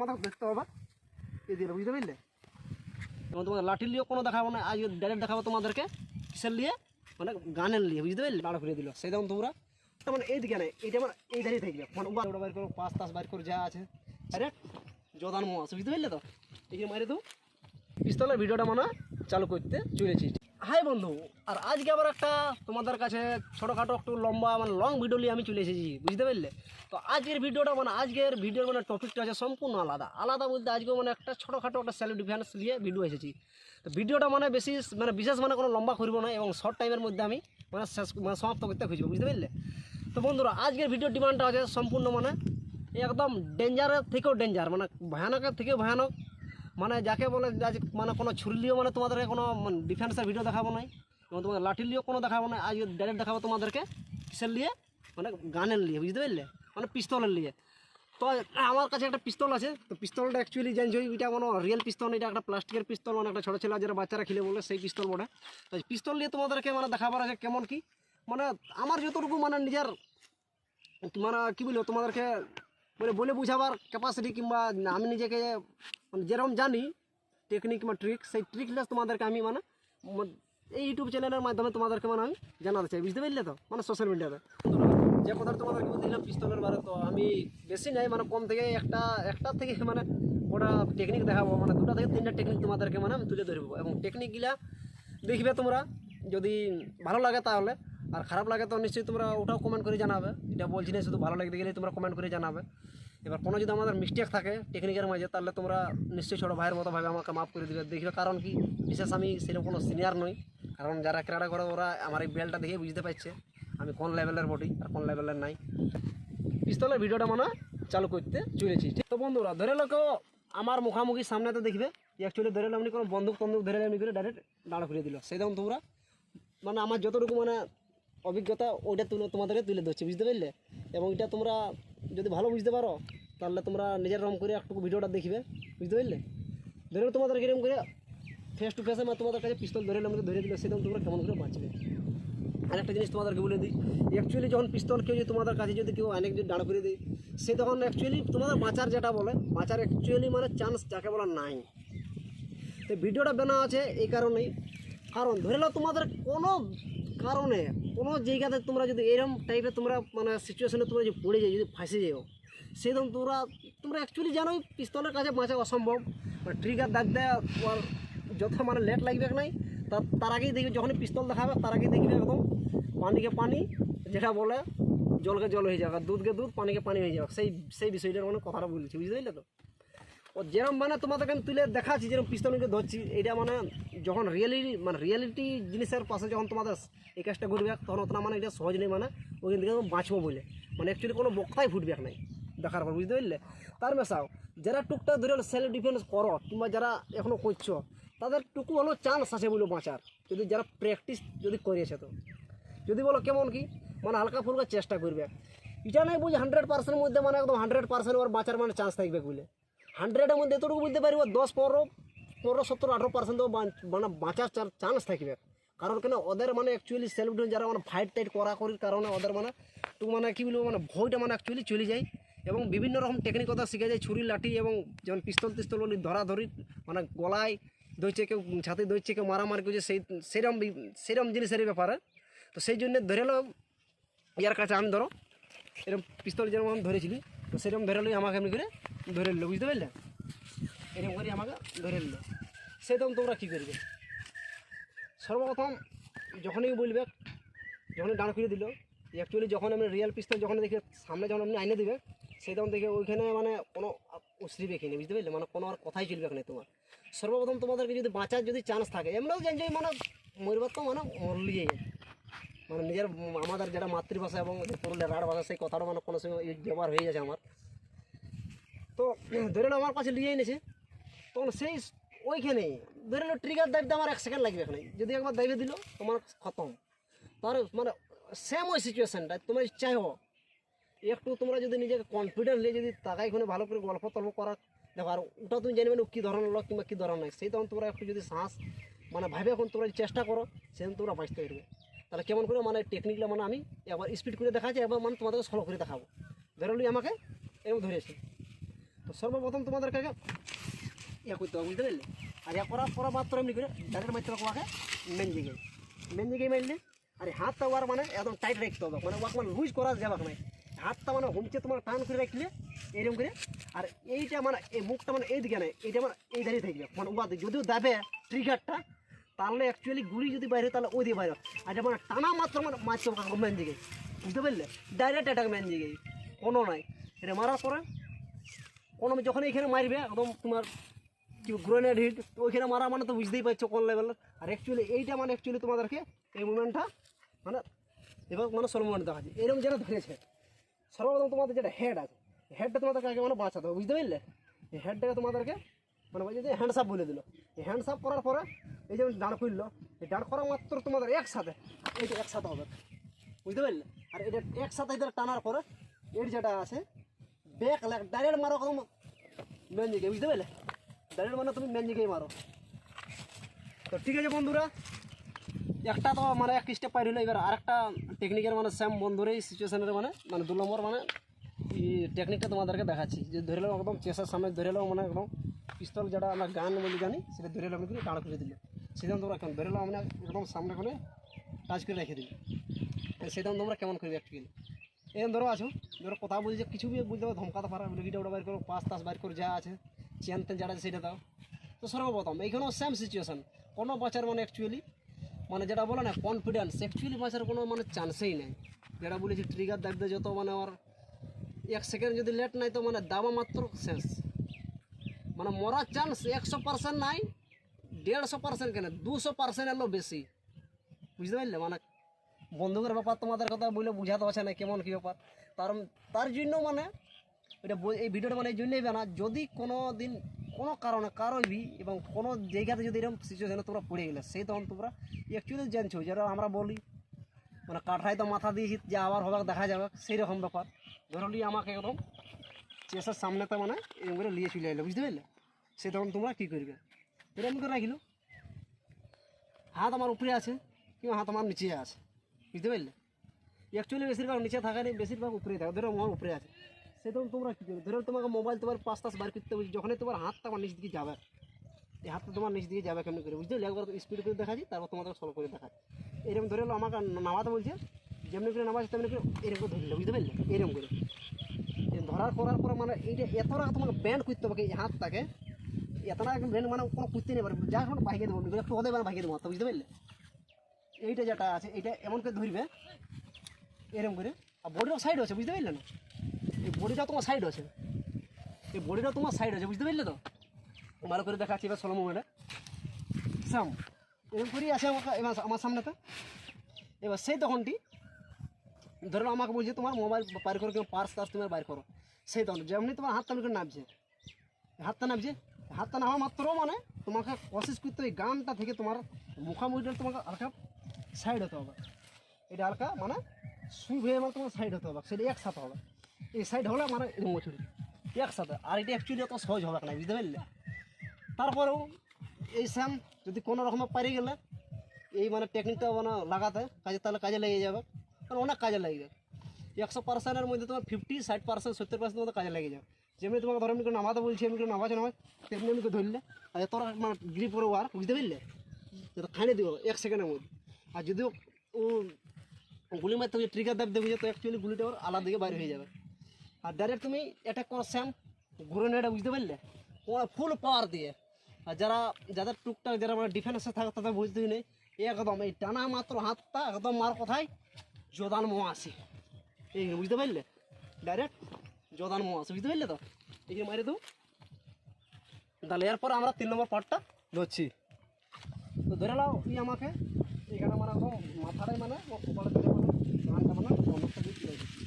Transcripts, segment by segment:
তোমাদের দেখতে হবে এই দিয়ে, বুঝতে পারলে? এবং তোমাদের লাঠির নিয়েও কোনো দেখাবো না, আজ ডাইরেক্ট দেখাবো তোমাদেরকে কিসের নিয়ে, মানে গানের নিয়ে, বুঝতে পারলে? দাঁড়া করে দিল সেই তখন তোমরা মানে এই দিকে নেই, এইটা মানে এই ধারেই থাকবে, মানে ওটা বাইর করো, পাঁচ তাস বাইর করে যা আছে ডাইরেক্ট জদান মাছ, বুঝতে পারলে? তো এই যে মারে তো পিস্তলের ভিডিওটা মানে চালু করতে চলেছি। হাই বন্ধু, আর আজকে আবার একটা তোমাদের কাছে ছোটোখাটো একটু লম্বা মানে লং ভিডিও নিয়ে আমি চলে এসেছি, বুঝতে পারলে? তো আজকের ভিডিওটা মানে আজকের ভিডিওর মানে টপিকটা আছে সম্পূর্ণ আলাদা। আলাদা বলতে আজকে মানে একটা ছোটোখাটো একটা সেলফ ডিফেন্স নিয়ে ভিডিও এসেছি। তো ভিডিওটা মানে বেশি মানে বিশেষ মানে কোনো লম্বা করবো না এবং শর্ট টাইমের মধ্যে আমি মানে শেষ মানে সমাপ্ত করতে খুঁজবো, বুঝতে পারলে? তো বন্ধুরা আজকের ভিডিওর ডিমান্ডটা আছে সম্পূর্ণ মানে একদম ডেঞ্জারের থেকেও ডেঞ্জার, মানে ভয়ানকের থেকেও ভয়ানক, মানে যাকে বলে আজ মানে কোনো ছুরি নিয়েও মানে তোমাদেরকে কোনো ডিফেন্সের ভিডিও দেখাবো নাই এবং তোমাদের লাঠির নিয়েও কোনো দেখাবো না, আজ ডাইরেক্ট দেখাবো তোমাদেরকে কিসের নিয়ে, মানে গানের নিয়ে, বুঝতে পারলে? মানে পিস্তলের নিয়ে। তো আমার কাছে একটা পিস্তল আছে, তো পিস্তলটা অ্যাকচুয়ালি জানছি এটা কোনো রিয়েল পিস্তল, এটা একটা প্লাস্টিকের পিস্তল, মানে একটা ছোটো ছেলে যারা বাচ্চারা খেলে বলে সেই পিস্তল বটে। তো পিস্তল নিয়ে তোমাদেরকে মানে দেখাবার আছে কেমন কি, মানে আমার যতটুকু মানে নিজের মানে কী বলবো তোমাদেরকে মানে বলে বুঝাবার ক্যাপাসিটি, কিংবা আমি নিজেকে মানে যেরকম জানি টেকনিক বা ট্রিক, সেই ট্রিকটা তোমাদেরকে আমি মানে এই ইউটিউব চ্যানেলের মাধ্যমে তোমাদেরকে মানে আমি জানাতে চাই, বুঝতে পারলে? তো মানে সোশ্যাল মিডিয়াতে যে কথা তোমাদেরকে বলছিলাম পিস্তলের বারে, তো আমি বেশি নাই মানে কম থেকে একটা থেকে মানে ওটা টেকনিক দেখাবো, মানে 2টা থেকে 3টা টেকনিক তোমাদেরকে মানে আমি তুলে ধরবো এবং টেকনিকগুলা দেখবে তোমরা, যদি ভালো লাগে তাহলে, আর খারাপ লাগে তো নিশ্চয়ই তোমরা ওটাও কমেন্ট করে জানাবে। এটা বলছি না শুধু ভালো লাগতে গেলে তোমরা কমেন্ট করে জানাবে। এবার কোনো যদি আমাদের মিস্টেক থাকে টেকনিকের মাঝে তাহলে তোমরা নিশ্চয়ই ছোটো ভাইয়ের মতো ভাবে আমাকে মাফ করে দেবে। দেখবে কারণ কি, বিশেষ আমি সেরকম কোনো সিনিয়র নই, কারণ যারা ক্রীড়া করে ওরা আমার এই বেলটা দেখে বুঝতে পারছে আমি কোন লেভেলের বডি আর কোন লেভেলের নাই। পিস্তলের ভিডিওটা মানে চালু করতে চলেছি। তো বন্ধুরা ধরে লোক আমার মুখামুখি সামনেতে দেখবে, অ্যাকচুয়ালি ধরে এমনি কোনো বন্দুক ধরে এমনি করে ডাইরেক্ট দাঁড়া করে দিল, সেই তখন তোমরা মানে আমার যতটুকু মানে অভিজ্ঞতা ওইটা তোমাদেরকে তুলে ধরছে, বুঝতে পারলে? এবং এটা তোমরা যদি ভালো বুঝতে পারো তাহলে তোমরা নিজের রকম করে একটু ভিডিওটা দেখবে, বুঝতে পারলে? ধরে তোমাদের কিরকম করে ফেস টু ফেসে মানে তোমাদের কাছে পিস্তল ধরে ধরে দিলে সেরকম তোমরা কেমন করে বাঁচবে। আর একটা জিনিস তোমাদেরকে বলে দিই, অ্যাকচুয়ালি যখন পিস্তল কেউ যদি তোমাদের কাছে যদি কেউ অনেক যদি দাঁড় করে দিই, সে তখন অ্যাকচুয়ালি তোমাদের বাঁচার যেটা বলে বাঁচার অ্যাকচুয়ালি মানে চান্স যাকে বলা নাই। তো ভিডিওটা বানা আছে এই কারণেই, কারণ ধরে নাও তোমাদের কোনো কারণে কোনো জায়গাতে তোমরা যদি এরকম টাইপের তোমরা মানে সিচুয়েশনে তোমরা যদি পড়ে যাও, যদি ফাঁসে যাও, সেরকম তোমরা অ্যাকচুয়ালি জানোই পিস্তলের কাছে বাঁচা অসম্ভব, মানে ট্রিগার দাগ দেওয়া যত মানে লেট লাগবে নাই, তার আগেই দেখবে যখনই পিস্তল দেখাবে তার আগেই দেখবে একদম পানিকে পানি, যেটা বলে জলকে জল হয়ে যাবে, আর দুধকে দুধ পানিকে পানি হয়ে যাবে, সেই বিষয়টার মানে কথাটা বলছি, বুঝতে পারলে? তো ও যেরকম মানে তোমাদেরকে আমি তুলে দেখাচ্ছি যেরকম পিস্তলকে ধরছি, এটা মানে যখন রিয়েলিটি জিনিসের পাশে যখন তোমাদের এই কাজটা ঘুরবে তখন অতটা মানে এটা সহজ নেই, মানে ওইখান থেকে বাঁচবো বলে মানে অ্যাকচুয়ালি কোনো বক্তাই ফুটবে নাই দেখার পর, বুঝতে পারলে? তার মেশাও যারা টুকটাক ধরে সেলফ ডিফেন্স করো কিংবা যারা এখনও করছো, তাদের টুকু হলো চান্স আছে বলে বাঁচার, যদি যারা প্র্যাকটিস যদি করেছে। তো যদি বলো কেমন কি, মানে হালকা ফুলকা চেষ্টা করবে, এটা নাই বুঝি 100% মধ্যে মানে একদম 100% ওর বাঁচার মানে চান্স থাকবে বলে। 100-এর মধ্যে এতটুকু বুঝতে পারবো 10-15-17-18% মানে বাঁচার চান্স থাকবে। কারণ কেন ওদের মানে অ্যাকচুয়ালি সেলফ ডিফেন্স যারা মানে ফাইট টাইট করার কারণে ওদের মানে মানে কী বলবো মানে ভয়টা মানে অ্যাকচুয়ালি চলে যায় এবং বিভিন্ন রকম টেকনিক কথা শিখে যায়, ছুরি লাঠি এবং যেমন পিস্তল বলি ধরাধরি, মানে গলায় দইছে, কেউ ছাতি দইছে, কেউ মারামারি করছে, সেরকম জিনিসের ব্যাপারে। তো সেই জন্য ধরে লো ইয়ার কাছে আমি ধরো এরকম পিস্তল যেরকম আমি ধরেছিলি, তো সেরকম ধরে লই আমাকে এমনি করে ধরে নিল, বুঝতে পারলে? এরকম করে আমাকে ধরে নিল, সেরকম তোমরা কী করবে? সর্বপ্রথম যখনই বলবে, যখনই ডান ফিরে দিল, অ্যাকচুয়ালি যখন আমি রিয়েল পিস্তল যখন দেখে সামনে যখন আপনি আইনে দেবে, সেই তখন দেখে ওইখানে মানে কোনো উসরিবে কিনে, বুঝতে পারলে? মানে কোনো আর কথাই চলবে এখানে তোমার। সর্বপ্রথম তোমাদেরকে যদি বাঁচার যদি চান্স থাকে, এমনিও জানছি মানে মরবার তো মানে মরলিয়ে মানে নিজের আমাদের যেটা মাতৃভাষা এবং পুরুলিয়ার রাঢ় ভাষা, সেই কথাটা মানে কোনো সময় ব্যবহার হয়ে গেছে আমার। তো ধরে নাও আমার কাছে নিয়ে এনেছে, তখন সেই ওইখানেই ধরে নাও ট্রিগার দাবিতে আমার 1 সেকেন্ড লাগবে এখানে, যদি একবার দাবিয়ে দিল তোমার খতম। তার মানে সেম ওই সিচুয়েশানটা তোমরা চাইও একটু, তোমরা যদি নিজেকে কনফিডেন্স নিয়ে যদি তাকাই এখানে ভালো করে গল্প তল্প করার দেখো, আর ওটা তুমি জানবে না কী ধরনের লোক কিংবা কী ধরনের নাই, সেই তখন তোমরা একটু যদি সাহস মানে ভাবে এখন তোমরা চেষ্টা করো, সেদিন তোমরা বাঁচতে পারবে। তাহলে কেমন করে মানে টেকনিকটা মানে আমি এবার স্পিড করে দেখাচ্ছি, এবার মানে তোমাদেরকে সলো করে দেখাবো। ধরে নিই আমাকে এরকম ধরেছি, তো সর্বপ্রথম তোমাদেরকে আগে ইয়া করতে হবে, বুঝতে পারলে? আর ইয়া করার পর মাত্র এমনি করে ডাইরেক্ট মারতে হবে ওকে মেন জায়গায় মারলে। আর এই হাতটা ওয়ার মানে একদম টাইট রাখতে হবে, মানে ওয়াকে মানে লুজ করা যাবে না। হাতটা মানে হুমচে তোমার টান করে রাখলে এরকম করে। আর এইটা মানে এই মুখটা মানে এইদিকে নেই, এইটা মানে এই ধারে থাকবে, মানে ওয়াতে যদিও দাবে ট্রিগারটা তাহলে অ্যাকচুয়ালি গুলি যদি বাইরে তাহলে ওই দিয়ে বাইরে। আর এটা মানে টানা মাত্র মানে মারতে হবে মেন জায়গায়, বুঝতে পারলে? ডাইরেক্ট অ্যাটাক মেন জায়গায় কোনো নাই। এটা মারার পরে কোনো যখন এখানে মারবে একদম তোমার কি গ্রেনেড হিট, ওইখানে মারা মানে তো বুঝতেই পারছো কোন লেভেলের। আর অ্যাকচুয়ালি এইটা মানে অ্যাকচুয়ালি তোমাদেরকে এই মুভমেন্টটা মানে এবার মানে সর্ব মুভমেন্ট দেখাচ্ছে এরকম যেটা ধরেছে। সর্বপ্রথম তোমাদের যেটা হেড আছে, হেডটা তোমাদেরকে আগে মানে বাঁচাতে হবে, বুঝতে পারলে? এই হেডটাকে তোমাদেরকে মানে ওই যে হ্যান্ডসাপ বলে দিল। এই হ্যান্ডসাপ করার পরে এই যে দাঁড় করলো, এই দাঁড় করা মাত্র তোমাদের একসাথে এইটা একসাথে হবে, বুঝতে পারলে? আর এটা একসাথে এটা টানার পরে এর যেটা আছে ব্যাক লেগ ডাইরেক্ট মারো একদম মেন দিকে, বুঝতে পারলে? ডাইরেক্ট মানে তুমি মেন দিকেই মারো। তো ঠিক আছে বন্ধুরা, একটা তো মানে এক স্টেপ পাই হলো। এবার আরেকটা টেকনিকের মানে সেম বন্ধুর এই সিচুয়েশনের মানে 2 নম্বর মানে এই টেকনিকটা তোমাদেরকে দেখাচ্ছি। যে ধরে নাও একদম চেষ্টার সামনে ধরে নাও, মানে একদম পিস্তল যেটা আমরা গান বলে জানি সেটা ধরে নাও কিন্তু টাড়া করে দিল। সেদিন তোমরা কেমন ধরে নাও মানে একদম সামনে করে টাচ করে রেখে দিল। সেদিন তোমরা কেমন করবে অ্যাকচুয়ালি এরকম ধরো আছো, ধরো কথা বলছি যে কিছু বুঝতে পারো ধমকাতে পারো, ভিডিও ওটা বাইর করো, পাঁচ তাস বাইর করে যা আছে চেন তেন যেটা সেটা দাও। তো সর্বপ্রথম এইখানেও সেম সিচুয়েশান, কোনো বাঁচার মানে অ্যাকচুয়ালি মানে যেটা বলে না কনফিডেন্স, অ্যাকচুয়ালি বাঁচার কোনো মানে চান্সেই নেই। যেটা বলেছি ট্রিগার দাবতে যত মানে আমার 1 সেকেন্ড যদি লেট নাই তো মানে দাবা মাত্র শেষ, মানে মরার চান্স 100% নাই, 150% কেন 200% এলো বেশি, বুঝতে পারলে? মানে বন্দুকের ব্যাপার তোমাদের কথা বলে বোঝাতে পারছে না কেমন কী ব্যাপার। তার জন্য মানে এটা এই ভিডিওটা মানে এই জন্যই না, যদি কোনো দিন কোনো কারণে কারোই এবং কোনো জায়গাতে যদি এরকম সিচুয়েশনে তোমরা পড়ে গেলে সেই তখন তোমরা অ্যাকচুয়ালি জানছো যেটা আমরা বলি মানে কাঠায় তো মাথা দিয়েছি যে আবার হবে দেখা যাবে, সেই রকম ব্যাপার। ধরো নিয়ে আমাকে একদম চেষ্টার সামনেতে মানে এরকম করে নিয়ে চলে এলো, বুঝতে পারলে? সে তখন তোমরা কী করবে, এরকম করে রাখিল হাত আমার উপরে আছে কিংবা হাত আমার নিচে আছে, বুঝতে পারলে? অ্যাকচুয়ালি বেশিরভাগ নিচে থাকে না, বেশিরভাগ উপরে থাকে। ধরো আমার উপরে আছে, সেটা তোমরা কী করবে? ধরো তোমাকে মোবাইল তোমার 5 তাস বার করতে হবে, যখনই তোমার হাতটা আমার নিচ দিকে যাবে, এই হাতটা তোমার নিচ দিকে যাবে কেমনি করে, বুঝতে পারলে? একবার স্পিড করে দেখাচ্ছি, তারপর তোমাদের সলভ করে দেখাচ্ছি। এরকম ধরে হলো আমাকে নামাতে বলছে, যেমনি করে নামাচ্ছে তেমনি করে এরকম করে ধরলে, বুঝতে পারলে? এরকম করে ধরার করার পরে মানে এইটা এতটা তোমাকে ব্যান্ড করতে হবে এই হাতটাকে, এতটা ব্যান্ড মানে কোনো করতে নেই পারে, যা এখন ভাইকে দেবো একটু হতে মানে ভাইকে দেবো, বুঝতে পারলে? এইটা যেটা আছে এইটা এমন করে ধরবে এরকম করে। আর বডিটাও সাইড আছে, বুঝতে পারলে না? এই বডিটা তোমার সাইড আছে, এই বডিটা তোমার সাইড আছে, বুঝতে পারলে? তো ভালো করে দেখাচ্ছি এবার ষোলো মোবাইলে সাম এরকম করেই আছে আমাকে এবার আমার সামনেতে। এবার সেই তখনটি ধরো আমাকে বলছে তোমার মোবাইল বাইর করো কিংবা পার্স টার্স তোমার বাইর করো, সেই তখন যেমনি তোমার হাতটা করে নামছে, হাতটা নামা মাত্র মানে তোমাকে কোশিশ করতে ওই গানটা থেকে তোমার মুখামুখিটা তোমাকে হালকা সাইড হতে হবে। এটা হালকা মানে সুই হয়ে মানে তোমার সাইড হতে হবে, সেটা একসাথে হবে। এই সাইড হলে মানে মোছুরি একসাথে। আর এটা অ্যাকচুয়ালি অত সহজ হবে না, বুঝতে পারলে? তারপরেও এই স্যাম যদি কোনো রকমে পারি গেলে এই মানে টেকনিকটা মানে লাগাতে কাজে তাহলে কাজে লেগে যাবে, কারণ অনেক কাজে লেগে যাবে। 100%-এর মধ্যে তোমার 50, 60%, 70% মধ্যে কাজে লেগে যাবে। যেমনি তোমাকে ধরো এমনি করে নামাতে বলছি, এমনি করে নামাজ তেমনি এমনি করে ধরলে আর তোরা মানে গ্রিপ করো আর, বুঝতে পারলে? যেটা খাইয়ে দিব 1 সেকেন্ডের মধ্যে। আর যদিও ও গুলি মারতে হবে ট্রিগার দাব দেবে তো অ্যাকচুয়ালি গুলিটা ওর আলাদা দিকে বাইরে হয়ে যাবে। আর ডাইরেক্ট তুমি অ্যাটাক করো স্যাম ঘুরে নেটা, বুঝতে পারলে? ওরা ফুল পাওয়ার দিয়ে। আর যাদের টুকটাক যারা মানে ডিফেন্সে থাকে তাদের বুঝতেই নেই, একদম এই টানা মাত্র হাতটা একদম মার কোথায় জোদান মোয়াসি, এই বুঝতে পারলে? ডাইরেক্ট জোদান মোয়াসি, বুঝতে পারলে? তো এই মারি দেবো। তাহলে এরপর আমরা 3 নম্বর পার্টটা ধরছি। তো ধরে নাও আমাকে এখানে মানে একদম মাথাটাই মানে কপালে ধরে মানে গানটা মানে বন্ধকটা দিয়ে তুলে দিচ্ছি।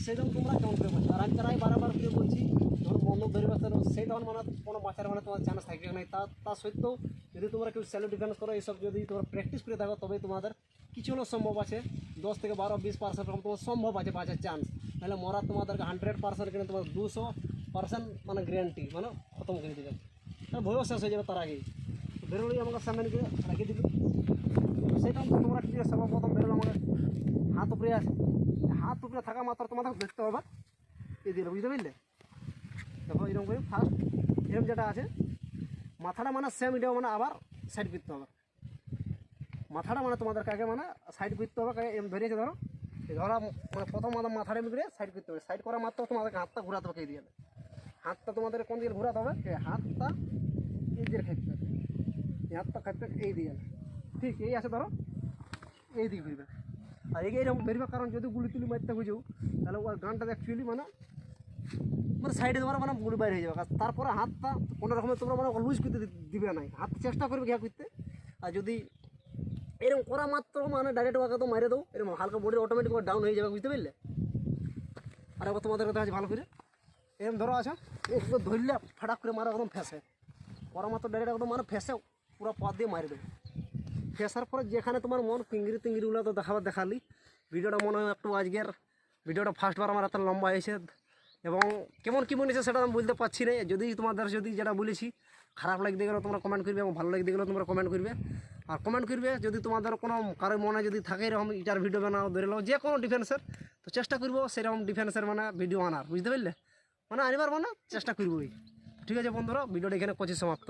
সেরকম তোমরা কেমন করে বলছো? আর আমি তারাই বারবার করে বলছি ধরো বন্ধক ধরে বাঁচতে সেই তখন মানে কোনো বাঁচার মানে তোমার চান্স থাকবে না। তা সত্ত্বেও যদি তোমরা কেউ সেলফ ডিফেন্স করো, এইসব যদি তোমরা প্র্যাকটিস করে থাকো তবেই তোমাদের কিছু হলেও সম্ভব আছে। 10 থেকে 12-20% রকম তোমার সম্ভব আছে বাঁচার চান্স। নাহলে মরা তোমাদেরকে 100% কিনে তোমার 200% মানে গ্যারান্টি মানে খতম করে দেবে, ভয়ও শেষ হয়ে যাবে তার আগেই। বেরোলেই আমাকে সামনে দিকে রেখে দিবি, সেটা তোমরা ঠিক আছে। সর্বপ্রথম বেরোলো আমাকে হাত উপরে আছে, হাত উপরে থাকা মাত্র তোমাদের দেখতে হবে এই দিলে, বুঝতে পারলে? দেখো এরকম করে ফার্স্ট এরকম যেটা আছে মাথাটা মানে সেম এটাও মানে আবার সাইড করতে হবে। মাথাটা মানে তোমাদের কাকে মানে সাইড করতে হবে, কাকে এম ধরেছে ধরো এই ধরা মানে প্রথম আমাদের মাথাটা এমনি করে সাইড করতে হবে। সাইড করা মাত্র তোমাদেরকে হাতটা ঘুরাতে হবে এই দিয়ে, হাতটা তোমাদের কোন দিকে ঘুরাতে হবে, এই হাতটা এই দিকে খেতে হবে, এই হাতটা খেতে এই দিয়ে ঠিক এই আছে ধরো এই দিকে ঘুরবে। আর এইরকম বেরবে, কারণ যদি গুলি তুলি মারতে বুঝেও তাহলে ওর গানটা অ্যাকচুয়ালি মানে মানে সাইডে তোমার মানে গুলি বাইরে হয়ে যাবে। তারপরে হাতটা কোনো রকমের তোমরা মানে লুজ করতে দিবে না, হাত চেষ্টা করবে ঘা করতে। আর যদি এরকম করা মাত্র মানে ডাইরেক্ট ওকে তো মারে দাও, এরকম হালকা বডি অটোমেটিক ডাউন হয়ে যাবে, বুঝতে পারলে। আর একবার তোমাদের কথা আছে ভালো করে এরকম ধরো আছে একটু ধরলে ফাটাক করে মারা একদম ফেসে, করা মাত্র ডাইরেক্ট একদম মানে ফেসে পুরো পথ দিয়ে মারি দেবে। ফেসার পরে যেখানে তোমার মন ফিঙ্গিরি টিঙ্গিরিগুলো তো দেখালি। ভিডিওটা মনে হয় একটু আজকের ভিডিওটা ফার্স্টবার আমার এত লম্বা হয়েছে, এবং কেমন কী বলেছে সেটা আমি বলতে পারছি না। যদি তোমাদের যদি যেটা বলেছি খারাপ লাগতে গেলে তোমরা কমেন্ট করবে, এবং ভালো লাগতে গেলে তোমরা কমেন্ট করবে। আর কমেন্ট করবে যদি তোমাদের কোনো কারোর মনে যদি থাকে এরকম এটার ভিডিও বানাও ধরে নাও যে কোনো ডিফেন্সের, তো চেষ্টা করবো সেরকম ডিফেন্সের মানে ভিডিও আনার, বুঝতে পারলে, মানে আনিবার মানে চেষ্টা করবোই। ঠিক আছে বন্ধুরা, ভিডিওটা এখানে করছি সমাপ্ত।